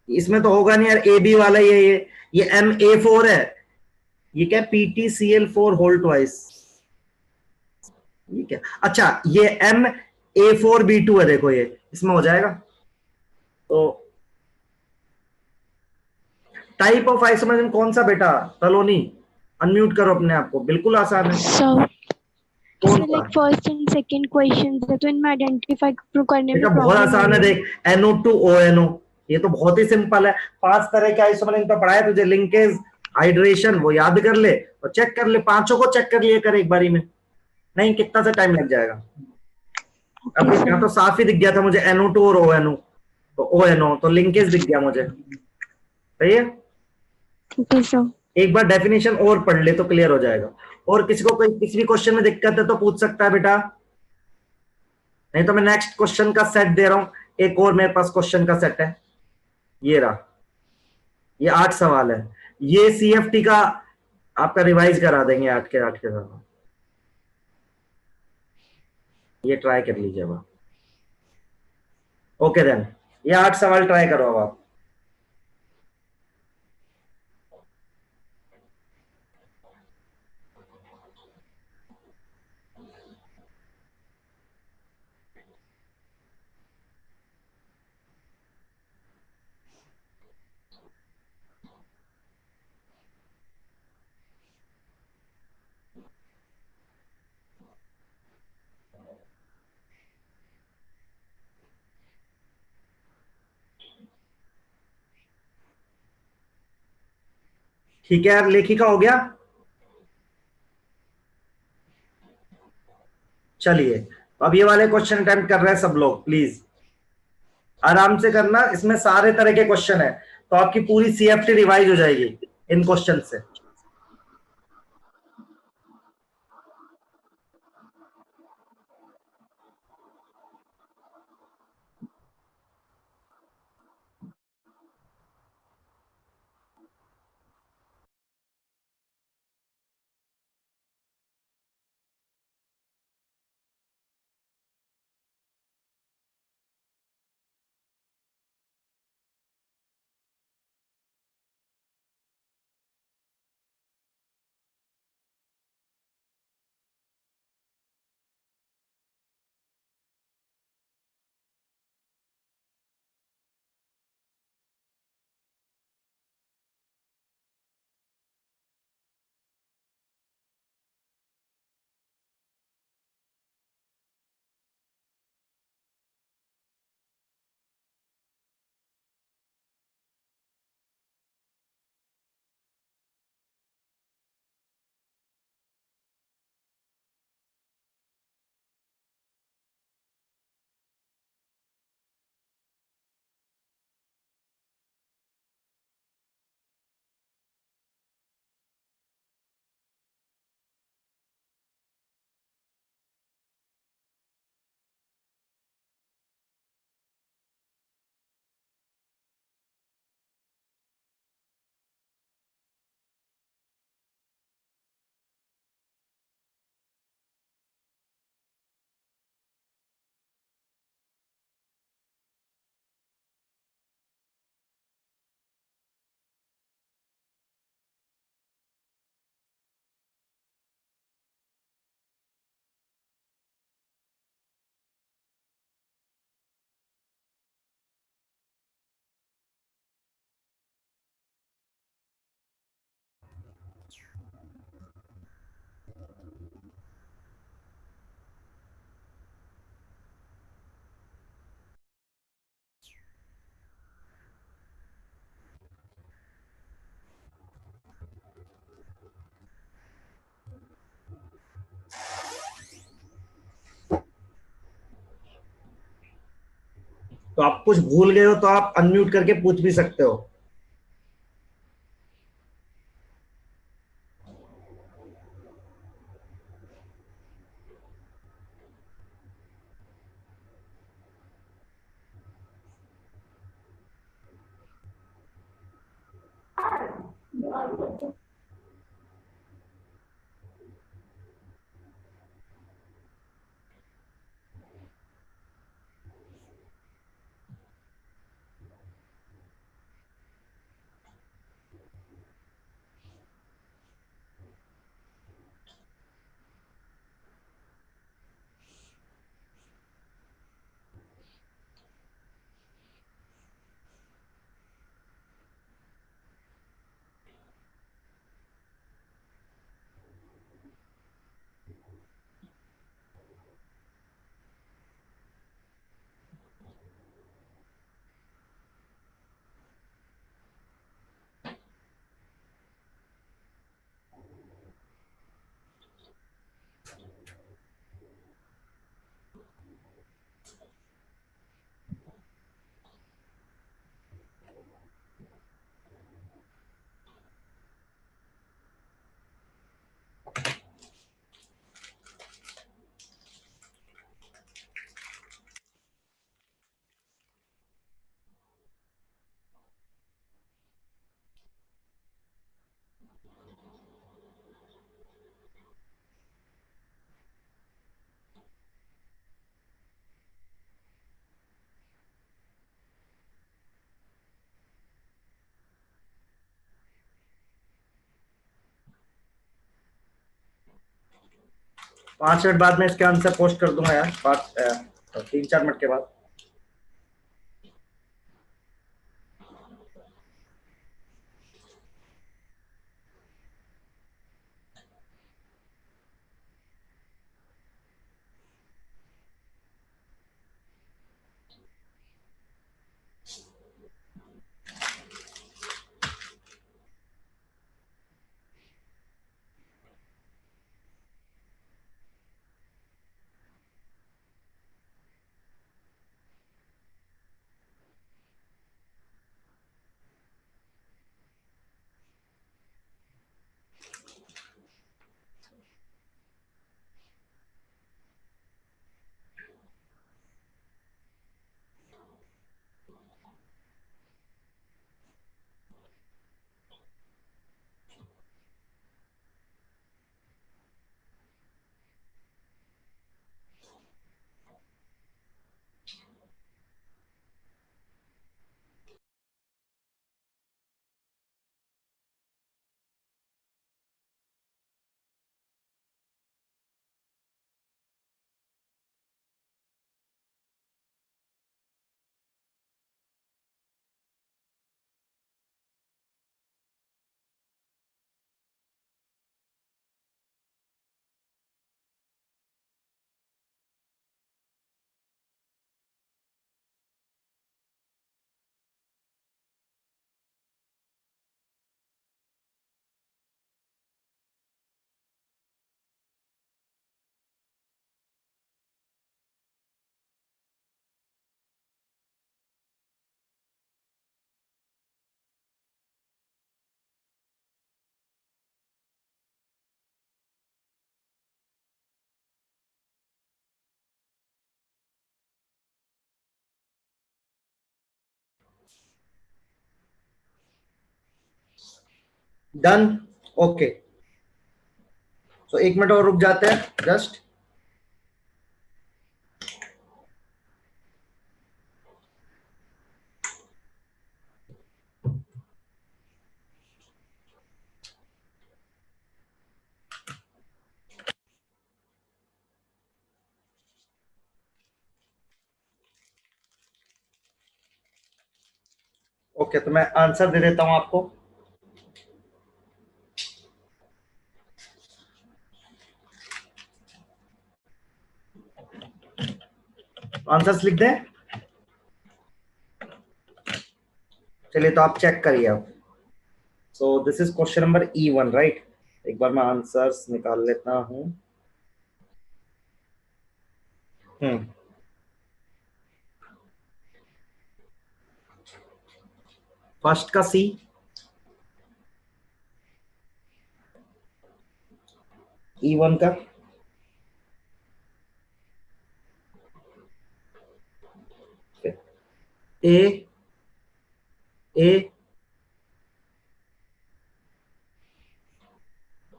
इसमें तो होगा नहीं यार, AB वाला ये MA4 है, ये क्या PTCl4 होल ट्वाइस, ये क्या, अच्छा ये MA4B2 है, देखो ये इसमें हो जाएगा। तो टाइप ऑफ आइसोमरिज्म कौन सा बेटा तलोनी, अनम्यूट करो अपने आप को, बिल्कुल आसान है। सर कौन सर सा like first and second question है तो इनमें आइडेंटिफाई करने में बेटा, बहुत प्रॉब्लम हो आसान है, रही है। देख NO2 ONO, ये तो बहुत ही सिंपल है। 5 तरह के आइसोमरिज्म तो पढ़ा है तुझे, लिंकेज हाइड्रेशन वो याद कर ले और चेक कर ले, पांचों को चेक कर लिए कर एक बारी में, नहीं कितना सा टाइम लग जाएगा। ओके अब यहाँ सर। तो साफ ही दिख गया था मुझे NO2 और ONO, तो ONO तो लिंकेज दिख गया मुझे, सही है। Okay sir. एक बार डेफिनेशन और पढ़ ले तो क्लियर हो जाएगा। और किसी को कोई किसी भी क्वेश्चन में दिक्कत है तो पूछ सकता है बेटा, नहीं तो मैं नेक्स्ट क्वेश्चन का सेट दे रहा हूं, एक और मेरे पास क्वेश्चन का सेट है, ये रहा, ये 8 सवाल है, ये CFT का आपका रिवाइज करा देंगे 8 के 8 के सवाल, ये ट्राई कर लीजिए अब। ओके देन, ये 8 सवाल ट्राई करो अब आप। ठीक है यार, लेखिका हो गया। चलिए, तो अब ये वाले क्वेश्चन अटेम्प्ट कर रहे हैं सब लोग, प्लीज आराम से करना, इसमें सारे तरह के क्वेश्चन है, तो आपकी पूरी CFT रिवाइज हो जाएगी इन क्वेश्चन से। तो आप कुछ भूल गए हो तो आप अनम्यूट करके पूछ भी सकते हो। 5 मिनट बाद में इसके आंसर पोस्ट कर दूंगा यार, 3-4 मिनट के बाद। Done, okay. तो 1 मिनट और रुक जाते हैं जस्ट। ओके, तो मैं आंसर दे देता हूं आपको। आंसर्स लिख दें? चलिए, तो आप चेक करिए अब। So this is question number E1, right? एक बार मैं आंसर्स निकाल लेता हूं। हम्म फर्स्ट का सी, E1 का ए,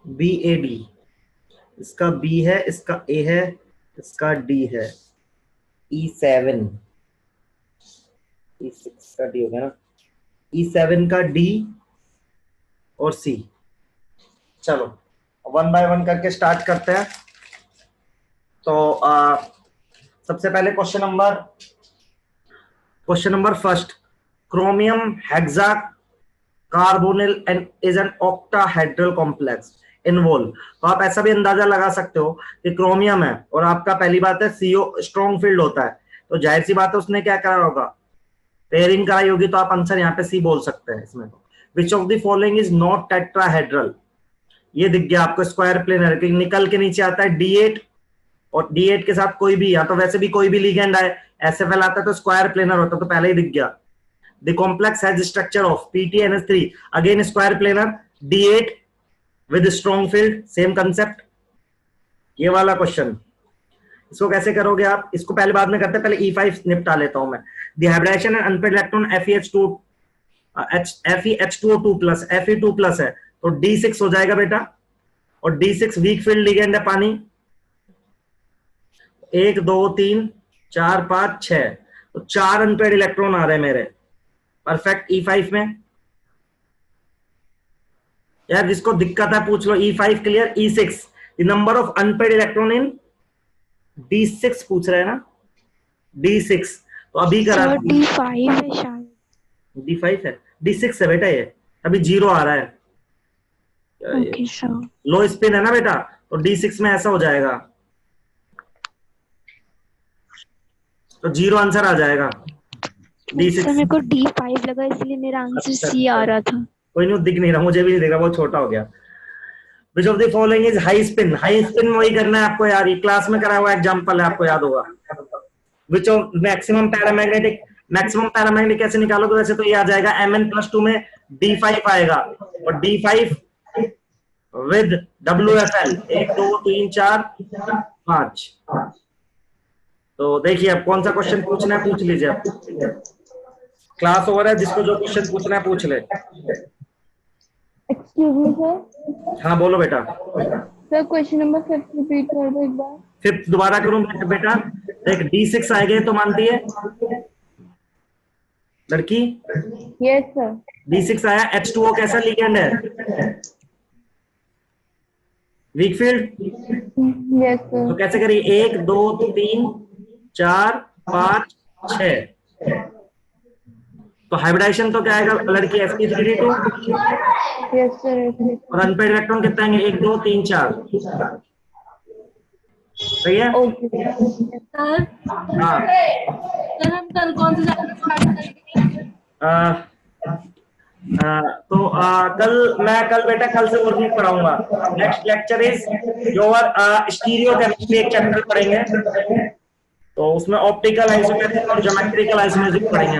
बी, ए, डी, इसका बी है, इसका ए है, इसका डी है, E7, E6 का डी हो गया ना, E7 का डी और सी। चलो वन बाय वन करके स्टार्ट करते हैं। तो सबसे पहले question number first, chromium hexa carbonyl and is an octahedral complex involve. तो आप ऐसा भी अंदाजा लगा सकते हो कि क्रोमियम है और आपका पहली बात है सीओ स्ट्रॉन्ग फील्ड होता है, तो जाहिर सी बात है उसने क्या करा होगा, पेयरिंग कराई होगी, तो आप आंसर यहाँ पे सी बोल सकते हैं इसमें। Which of the following is not tetrahedral, ये दिख गया आपको स्क्वायर प्लेनर, निकल के नीचे आता है D8 और D8 के साथ कोई भी, या तो वैसे भी कोई भी लिगेंड है, SFL आता है तो स्क्वायर प्लेनर होता है, तो पहले ही दिख गया। The complex has structure of PTNS3, again square planar, D8 with strong field, same concept. ये वाला क्वेश्चन इसको कैसे करोगे आप, इसको पहले बाद में करते हैं, पहले E5 निपटा लेता हूं मैं। The hybridisation and unpaired electron FeH2O2 plus Fe2 plus है, तो D6 हो जाएगा बेटा, और D6 वीक फील्ड लिगेंड है पानी, 1 2 3 4 5 6, तो 4 अनपेड इलेक्ट्रॉन आ रहे हैं मेरे, परफेक्ट E5 में। यार जिसको दिक्कत है पूछ लो, E5 clear. E6 the number of unpaired electron in D6 पूछ रहे हैं ना, D6 तो अभी करा, D5 है शायद, D5 है, D6 है बेटा, ये अभी 0 आ रहा है। ओके सर, लो स्पिन है ना बेटा, तो D6 में ऐसा हो जाएगा, तो 0 आंसर आ जाएगा D6। मेरे को D5 लगा इसलिए मेरा आंसर अच्छा, C आ रहा था। कोई नहीं, दिख नहीं रहा, मुझे भी नहीं दिख रहा, बहुत छोटा हो गया। Which of the following is high spin, high spin वही करना है आपको यार, ये क्लास में कराया हुआ एग्जांपल है, आपको याद होगा। Which of maximum paramagnetic, maximum paramagnetic कैसे निकालोगे, वैसे तो ये आ जाएगा Mn+2 में D5 आएगा, और D5 विद WFL 1 2 3 4 5। तो देखिए अब कौन सा क्वेश्चन पूछना है, पूछ लीजिए आप, क्लास ओवर है, जिसको जो क्वेश्चन पूछना है पूछ ले। Excuse me sir. हाँ बोलो बेटा। सर क्वेश्चन नंबर 5 रिपीट कर दो एक बार। 5 दोबारा करूं बेटा, देख D6 आ गए तो मानती है लड़की? Yes sir. D6 आया, H2O कैसा लिगेंड है, वीक फील्ड, यस सर। तो कैसे करिए, 1 2 3 4 5 6, तो हाइब्रिडाइजेशन तो क्या आएगा लड़की, sp3d2, यस सर। और अनपेड इलेक्ट्रॉन कितना आएंगे, 1 2 3 4, सही है। ओके सर, हाँ सर हम कल कौन सा चैप्टर स्टार्ट करेंगे? कल बेटा, कल से और भी पढ़ाऊंगा। Next lecture is your stereo chemistry, एक चैप्टर पढ़ेंगे, तो उसमें ऑप्टिकल आइसोमेरिक और ज्योमेट्रिकल आइसोमेरिक पढ़ेंगे।